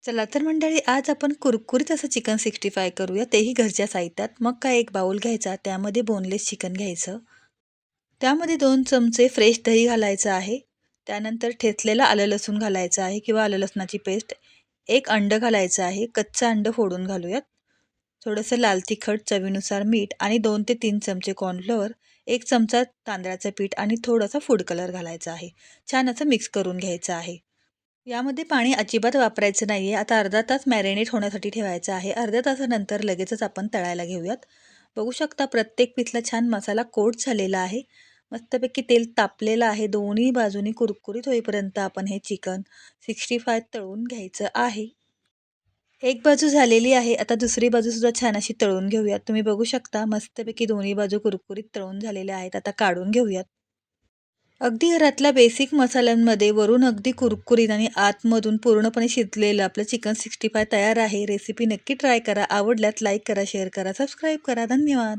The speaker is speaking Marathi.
चला तर मंडळी, आज आपण कुरकुरीत असं चिकन 65 करूया, तेही घरच्या साहित्यात. मग काय, एक बाउल घ्यायचा, त्यामध्ये बोनलेस चिकन घ्यायचं. त्यामध्ये 2 चमचे फ्रेश दही घालायचं आहे. त्यानंतर ठेचलेलं आलं लसूण घालायचं आहे किंवा आलं लसणाची पेस्ट. 1 अंडं घालायचं आहे. कच्चं अंडं फोडून घालूयात. थोडंसं लाल तिखट, चवीनुसार मीठ आणि 2 ते 3 चमचे कॉर्नफ्लोअर, 1 चमचा तांदळाचं पीठ आणि थोडासा फूड कलर घालायचा आहे. छान असं मिक्स करून घ्यायचं आहे. यामध्ये पाणी अजिबात वापरायचं नाहीये. आता अर्धा तास मॅरिनेट होण्यासाठी ठेवायचं आहे. अर्ध्या तासानंतर लगेचच आपण तळायला घेऊयात. बघू शकता, प्रत्येक पीसला छान मसाला कोट झालेला आहे. मस्तपैकी तेल तापलेलं आहे. दोन्ही बाजूनी कुरकुरीत होईपर्यंत आपण हे चिकन 65 तळून घ्यायचं आहे. एक बाजू झालेली आहे. आता दुसरी बाजूसुद्धा छान अशी तळून घेऊयात. तुम्ही बघू शकता, मस्तपैकी दोन्ही बाजू कुरकुरीत तळून झालेल्या आहेत. आता काढून घेऊयात. अगदी घरातल्या बेसिक मसाल्यांमध्ये वरून अगदी कुरकुरीत आणि आतमधून पूर्णपणे शिजलेलं आपलं चिकन 65 तयार आहे. रेसिपी नक्की ट्राय करा. आवडल्यास लाईक करा, शेअर करा, सबस्क्राईब करा. धन्यवाद.